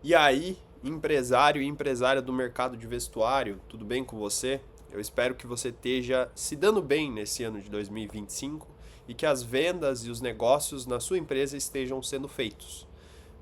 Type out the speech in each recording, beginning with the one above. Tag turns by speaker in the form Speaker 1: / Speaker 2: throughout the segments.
Speaker 1: E aí, empresário e empresária do mercado de vestuário, tudo bem com você? Eu espero que você esteja se dando bem nesse ano de 2025 e que as vendas e os negócios na sua empresa estejam sendo feitos.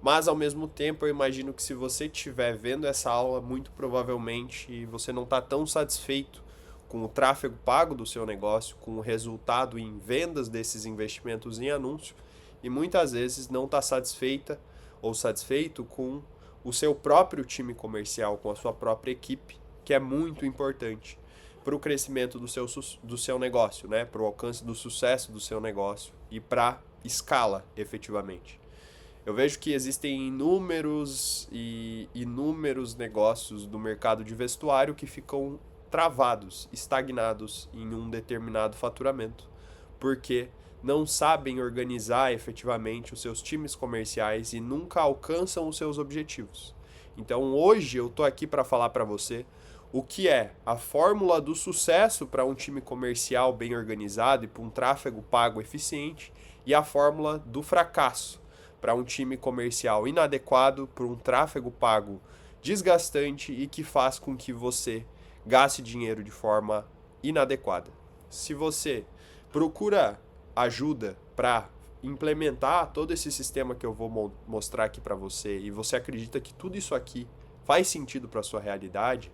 Speaker 1: Mas ao mesmo tempo, eu imagino que se você estiver vendo essa aula, muito provavelmente você não está tão satisfeito com o tráfego pago do seu negócio, com o resultado em vendas desses investimentos em anúncio, e muitas vezes não está satisfeita ou satisfeito com o seu próprio time comercial, com a sua própria equipe, que é muito importante para o crescimento do seu negócio, né? Para o alcance do sucesso do seu negócio e para escala, efetivamente. Eu vejo que existem inúmeros negócios do mercado de vestuário que ficam travados, estagnados em um determinado faturamento, porque não sabem organizar efetivamente os seus times comerciais e nunca alcançam os seus objetivos. Então hoje eu tô aqui para falar para você o que é a fórmula do sucesso para um time comercial bem organizado e para um tráfego pago eficiente e a fórmula do fracasso para um time comercial inadequado, para um tráfego pago desgastante e que faz com que você gaste dinheiro de forma inadequada. Se você procura ajuda para implementar todo esse sistema que eu vou mostrar aqui para você e você acredita que tudo isso aqui faz sentido para sua realidade,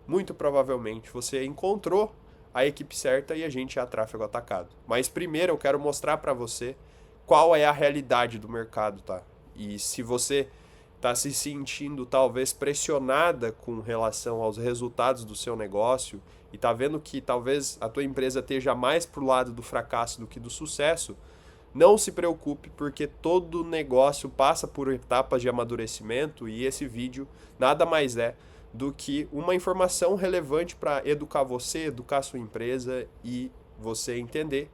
Speaker 1: muito provavelmente você encontrou a equipe certa e a gente é a Tráfego Atacado. Mas primeiro eu quero mostrar para você qual é a realidade do mercado, tá? E se você está se sentindo talvez pressionada com relação aos resultados do seu negócio e está vendo que talvez a tua empresa esteja mais pro lado do fracasso do que do sucesso, não se preocupe, porque todo negócio passa por etapas de amadurecimento e esse vídeo nada mais é do que uma informação relevante para educar você, educar sua empresa e você entender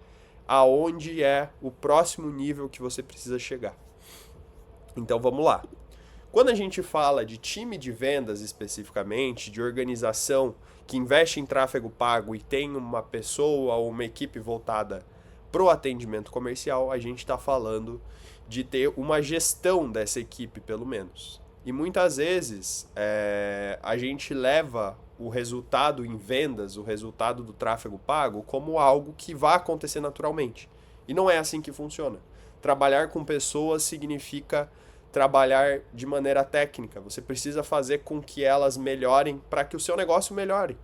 Speaker 1: aonde é o próximo nível que você precisa chegar. Então vamos lá. Quando a gente fala de time de vendas especificamente, de organização que investe em tráfego pago e tem uma pessoa ou uma equipe voltada para o atendimento comercial, a gente está falando de ter uma gestão dessa equipe, pelo menos. E muitas vezes a gente leva o resultado em vendas, o resultado do tráfego pago, como algo que vai acontecer naturalmente. E não é assim que funciona. Trabalhar com pessoas significa trabalhar de maneira técnica. Você precisa fazer com que elas melhorem para que o seu negócio melhore.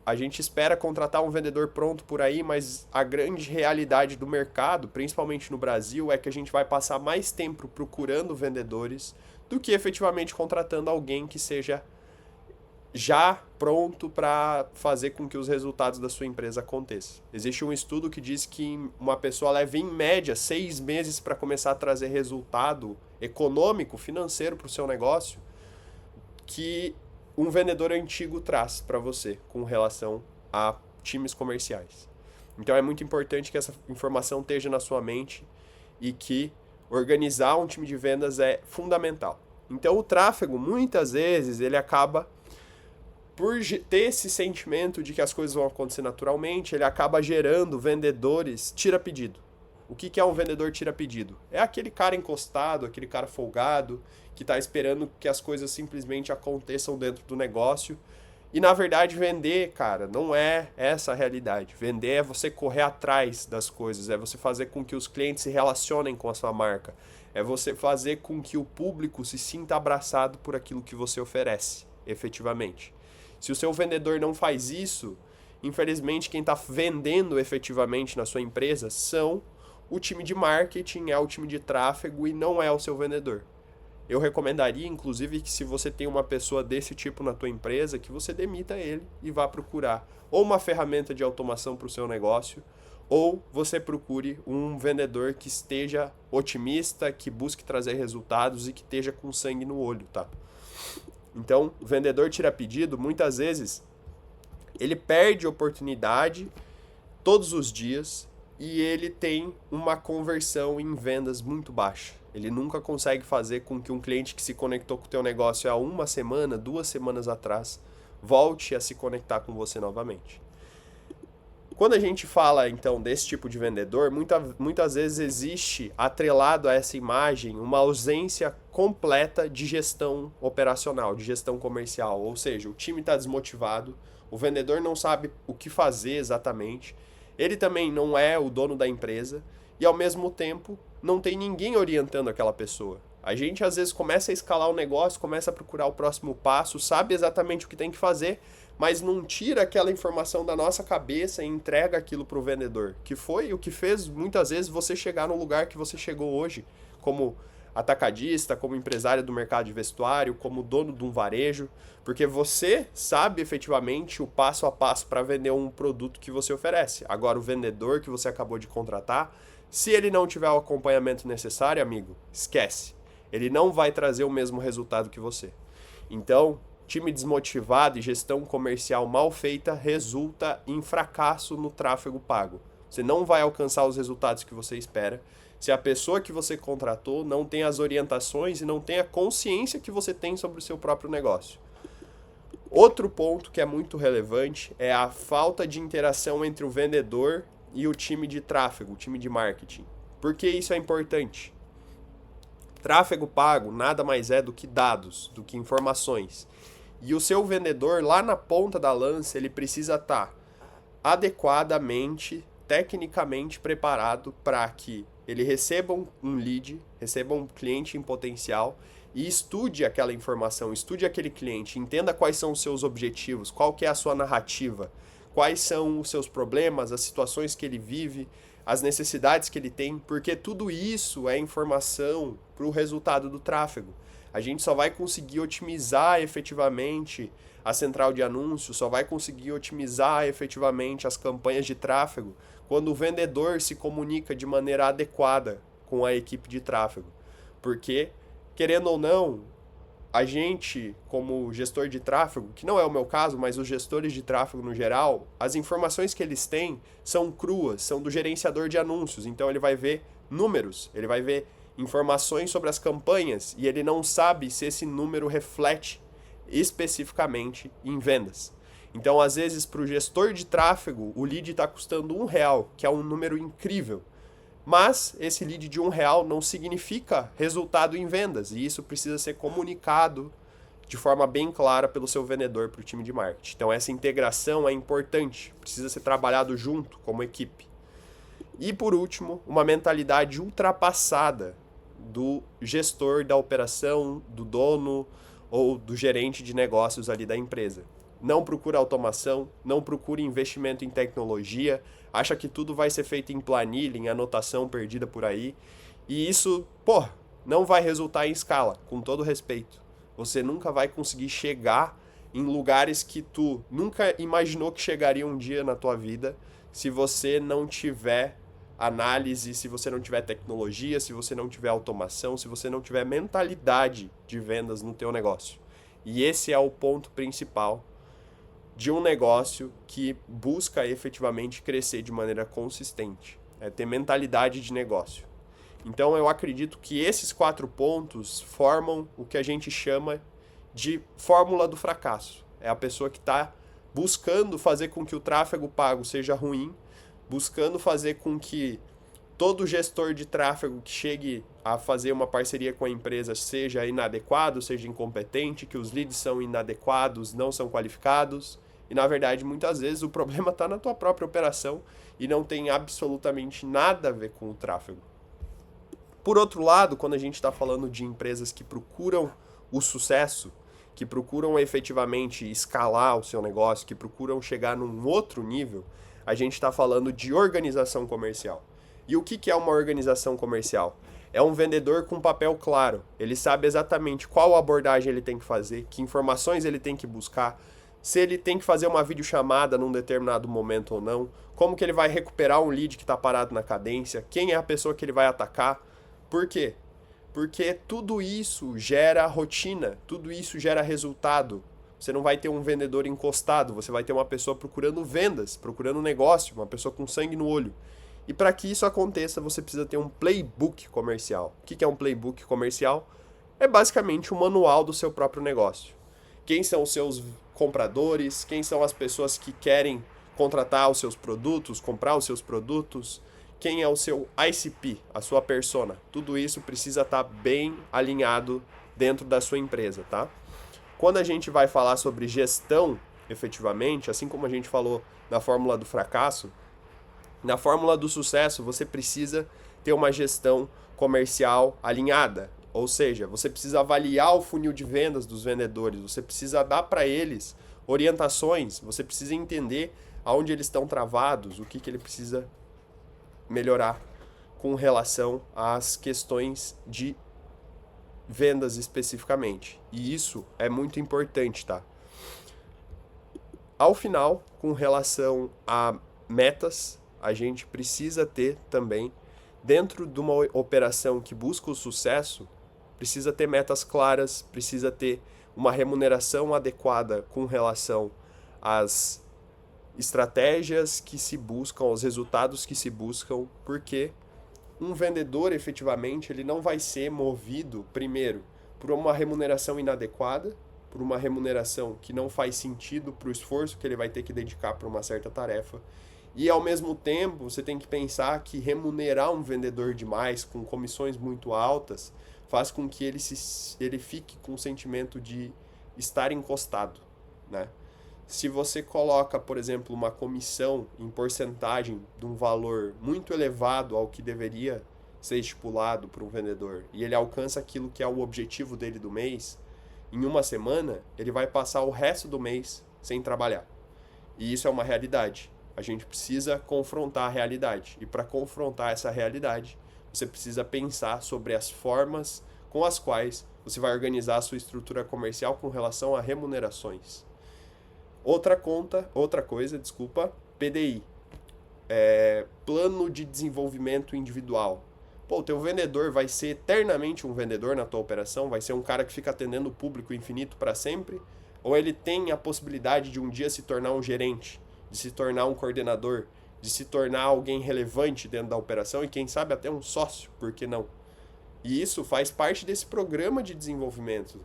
Speaker 1: A gente espera contratar um vendedor pronto por aí, mas a grande realidade do mercado, principalmente no Brasil, é que a gente vai passar mais tempo procurando vendedores do que efetivamente contratando alguém que seja já pronto para fazer com que os resultados da sua empresa aconteçam. Existe um estudo que diz que uma pessoa leva em média 6 meses para começar a trazer resultado econômico, financeiro para o seu negócio, que um vendedor antigo traz para você com relação a times comerciais. Então é muito importante que essa informação esteja na sua mente e que organizar um time de vendas é fundamental. Então o tráfego, muitas vezes, ele acaba por ter esse sentimento de que as coisas vão acontecer naturalmente, ele acaba gerando vendedores tira-pedido. O que é um vendedor tira-pedido? É aquele cara encostado, aquele cara folgado, que está esperando que as coisas simplesmente aconteçam dentro do negócio. E na verdade vender, cara, não é essa a realidade. Vender é você correr atrás das coisas, é você fazer com que os clientes se relacionem com a sua marca, é você fazer com que o público se sinta abraçado por aquilo que você oferece, efetivamente. Se o seu vendedor não faz isso, infelizmente quem está vendendo efetivamente na sua empresa são o time de marketing, é o time de tráfego e não é o seu vendedor. Eu recomendaria, inclusive, que se você tem uma pessoa desse tipo na tua empresa, que você demita ele e vá procurar ou uma ferramenta de automação para o seu negócio, ou você procure um vendedor que esteja otimista, que busque trazer resultados e que esteja com sangue no olho, tá? Então, o vendedor tira pedido, muitas vezes, ele perde oportunidade todos os dias e ele tem uma conversão em vendas muito baixa. Ele nunca consegue fazer com que um cliente que se conectou com o teu negócio há uma semana, 2 semanas atrás, volte a se conectar com você novamente. Quando a gente fala, então, desse tipo de vendedor, muitas vezes existe, atrelado a essa imagem, uma ausência completa de gestão operacional, de gestão comercial. Ou seja, o time está desmotivado, o vendedor não sabe o que fazer exatamente, ele também não é o dono da empresa e, ao mesmo tempo, não tem ninguém orientando aquela pessoa. A gente, às vezes, começa a escalar o negócio, começa a procurar o próximo passo, sabe exatamente o que tem que fazer, mas não tira aquela informação da nossa cabeça e entrega aquilo para o vendedor, que foi o que fez muitas vezes você chegar no lugar que você chegou hoje, como atacadista, como empresário do mercado de vestuário, como dono de um varejo, porque você sabe efetivamente o passo a passo para vender um produto que você oferece. Agora, o vendedor que você acabou de contratar, se ele não tiver o acompanhamento necessário, amigo, esquece. Ele não vai trazer o mesmo resultado que você. Então, time desmotivado e gestão comercial mal feita resulta em fracasso no tráfego pago. Você não vai alcançar os resultados que você espera se a pessoa que você contratou não tem as orientações e não tem a consciência que você tem sobre o seu próprio negócio. Outro ponto que é muito relevante é a falta de interação entre o vendedor e o time de tráfego, o time de marketing. Por que isso é importante? Tráfego pago nada mais é do que dados, do que informações. E o seu vendedor, lá na ponta da lança, ele precisa estar adequadamente, tecnicamente preparado para que ele receba um lead, receba um cliente em potencial e estude aquela informação, estude aquele cliente, entenda quais são os seus objetivos, qual que é a sua narrativa, quais são os seus problemas, as situações que ele vive, as necessidades que ele tem, porque tudo isso é informação para o resultado do tráfego. A gente só vai conseguir otimizar efetivamente a central de anúncios, só vai conseguir otimizar efetivamente as campanhas de tráfego quando o vendedor se comunica de maneira adequada com a equipe de tráfego. Porque, querendo ou não, a gente, como gestor de tráfego, que não é o meu caso, mas os gestores de tráfego no geral, as informações que eles têm são cruas, são do gerenciador de anúncios. Então ele vai ver números, ele vai ver informações sobre as campanhas e ele não sabe se esse número reflete especificamente em vendas. Então, às vezes, para o gestor de tráfego, o lead está custando R$1, que é um número incrível. Mas esse lead de R$1 não significa resultado em vendas, e isso precisa ser comunicado de forma bem clara pelo seu vendedor para o time de marketing. Então essa integração é importante, precisa ser trabalhado junto como equipe. E por último, uma mentalidade ultrapassada do gestor da operação, do dono ou do gerente de negócios ali da empresa. Não procura automação, não procura investimento em tecnologia, acha que tudo vai ser feito em planilha, em anotação perdida por aí. E isso, não vai resultar em escala, com todo respeito. Você nunca vai conseguir chegar em lugares que tu nunca imaginou que chegaria um dia na tua vida se você não tiver análise, se você não tiver tecnologia, se você não tiver automação, se você não tiver mentalidade de vendas no teu negócio. E esse é o ponto principal de um negócio que busca efetivamente crescer de maneira consistente. É ter mentalidade de negócio. Então eu acredito que esses 4 pontos formam o que a gente chama de fórmula do fracasso. É a pessoa que está buscando fazer com que o tráfego pago seja ruim, buscando fazer com que todo gestor de tráfego que chegue a fazer uma parceria com a empresa seja inadequado, seja incompetente, que os leads são inadequados, não são qualificados. E na verdade, muitas vezes o problema está na tua própria operação e não tem absolutamente nada a ver com o tráfego. Por outro lado, quando a gente está falando de empresas que procuram o sucesso, que procuram efetivamente escalar o seu negócio, que procuram chegar num outro nível, a gente está falando de organização comercial. E o que é uma organização comercial? É um vendedor com papel claro. Ele sabe exatamente qual abordagem ele tem que fazer, que informações ele tem que buscar, se ele tem que fazer uma videochamada num determinado momento ou não, como que ele vai recuperar um lead que está parado na cadência, quem é a pessoa que ele vai atacar. Por quê? Porque tudo isso gera rotina, tudo isso gera resultado. Você não vai ter um vendedor encostado, você vai ter uma pessoa procurando vendas, procurando negócio, uma pessoa com sangue no olho. E para que isso aconteça, você precisa ter um playbook comercial. O que é um playbook comercial? É basicamente um manual do seu próprio negócio. Quem são os seus compradores, quem são as pessoas que querem contratar os seus produtos, comprar os seus produtos, quem é o seu ICP, a sua persona. Tudo isso precisa estar bem alinhado dentro da sua empresa, tá? Quando a gente vai falar sobre gestão, efetivamente, assim como a gente falou na fórmula do fracasso, na fórmula do sucesso você precisa ter uma gestão comercial alinhada. Ou seja, você precisa avaliar o funil de vendas dos vendedores, você precisa dar para eles orientações, você precisa entender aonde eles estão travados, o que ele precisa melhorar com relação às questões de vendas especificamente. E isso é muito importante, tá? Ao final, com relação a metas, a gente precisa ter também, dentro de uma operação que busca o sucesso, precisa ter metas claras, precisa ter uma remuneração adequada com relação às estratégias que se buscam, aos resultados que se buscam, porque um vendedor, efetivamente, ele não vai ser movido, primeiro, por uma remuneração inadequada, por uma remuneração que não faz sentido para o esforço que ele vai ter que dedicar para uma certa tarefa. E, ao mesmo tempo, você tem que pensar que remunerar um vendedor demais, com comissões muito altas, faz com que ele fique com o sentimento de estar encostado, né? Se você coloca, por exemplo, uma comissão em porcentagem de um valor muito elevado ao que deveria ser estipulado para um vendedor, e ele alcança aquilo que é o objetivo dele do mês, em uma semana, ele vai passar o resto do mês sem trabalhar. E isso é uma realidade. A gente precisa confrontar a realidade. E para confrontar essa realidade, você precisa pensar sobre as formas com as quais você vai organizar a sua estrutura comercial com relação a remunerações. Outra coisa, PDI. Plano de desenvolvimento individual. Pô, o teu vendedor vai ser eternamente um vendedor na tua operação? Vai ser um cara que fica atendendo o público infinito para sempre? Ou ele tem a possibilidade de um dia se tornar um gerente, de se tornar um coordenador, de se tornar alguém relevante dentro da operação e quem sabe até um sócio, por que não? E isso faz parte desse programa de desenvolvimento,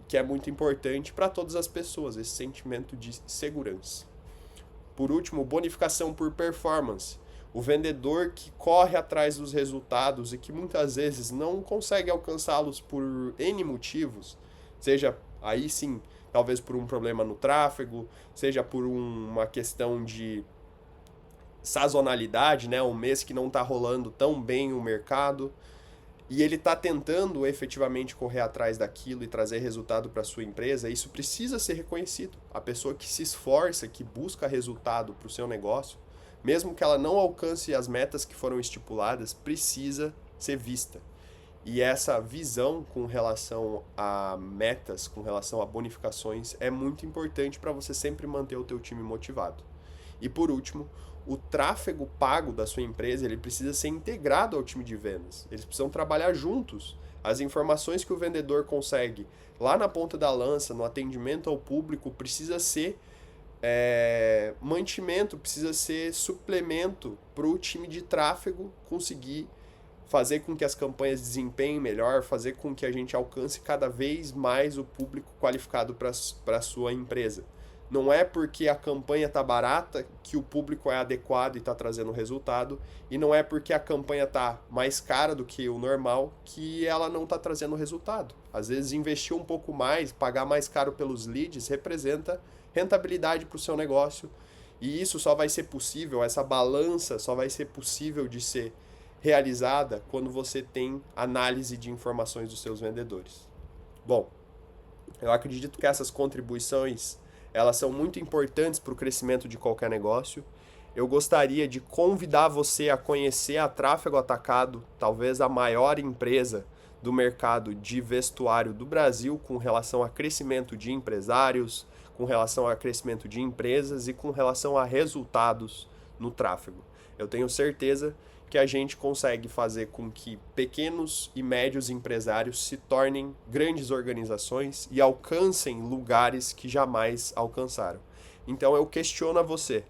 Speaker 1: que é muito importante para todas as pessoas, esse sentimento de segurança. Por último, bonificação por performance. O vendedor que corre atrás dos resultados e que muitas vezes não consegue alcançá-los por N motivos, seja aí sim, talvez por um problema no tráfego, seja por uma questão de sazonalidade, né? Um mês que não está rolando tão bem o mercado, e ele está tentando efetivamente correr atrás daquilo e trazer resultado para a sua empresa, isso precisa ser reconhecido. A pessoa que se esforça, que busca resultado para o seu negócio, mesmo que ela não alcance as metas que foram estipuladas, precisa ser vista. E essa visão com relação a metas, com relação a bonificações, é muito importante para você sempre manter o teu time motivado. E por último, o tráfego pago da sua empresa, ele precisa ser integrado ao time de vendas. Eles precisam trabalhar juntos. As informações que o vendedor consegue lá na ponta da lança, no atendimento ao público, precisa ser mantimento, precisa ser suplemento para o time de tráfego conseguir fazer com que as campanhas desempenhem melhor, fazer com que a gente alcance cada vez mais o público qualificado para a sua empresa. Não é porque a campanha está barata que o público é adequado e está trazendo resultado, e não é porque a campanha está mais cara do que o normal que ela não está trazendo resultado. Às vezes investir um pouco mais, pagar mais caro pelos leads, representa rentabilidade para o seu negócio, e isso só vai ser possível, essa balança só vai ser possível de ser realizada quando você tem análise de informações dos seus vendedores. Bom, eu acredito que essas contribuições elas são muito importantes para o crescimento de qualquer negócio. Eu gostaria de convidar você a conhecer a Tráfego Atacado, talvez a maior empresa do mercado de vestuário do Brasil com relação a crescimento de empresários, com relação a crescimento de empresas e com relação a resultados no tráfego. Eu tenho certeza que a gente consegue fazer com que pequenos e médios empresários se tornem grandes organizações e alcancem lugares que jamais alcançaram. Então eu questiono a você.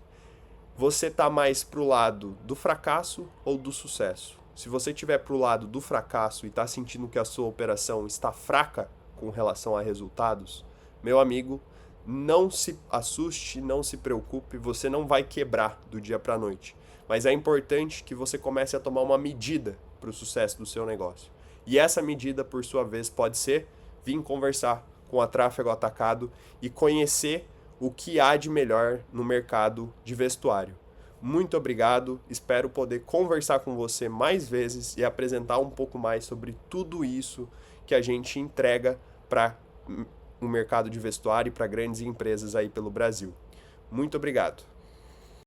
Speaker 1: Você está mais para o lado do fracasso ou do sucesso? Se você estiver para o lado do fracasso e está sentindo que a sua operação está fraca com relação a resultados, meu amigo, Não se assuste, não se preocupe, você não vai quebrar do dia para a noite. Mas é importante que você comece a tomar uma medida para o sucesso do seu negócio. E essa medida, por sua vez, pode ser vir conversar com a Tráfego Atacado e conhecer o que há de melhor no mercado de vestuário. Muito obrigado, espero poder conversar com você mais vezes e apresentar um pouco mais sobre tudo isso que a gente entrega para o mercado de vestuário e para grandes empresas aí pelo Brasil. Muito obrigado.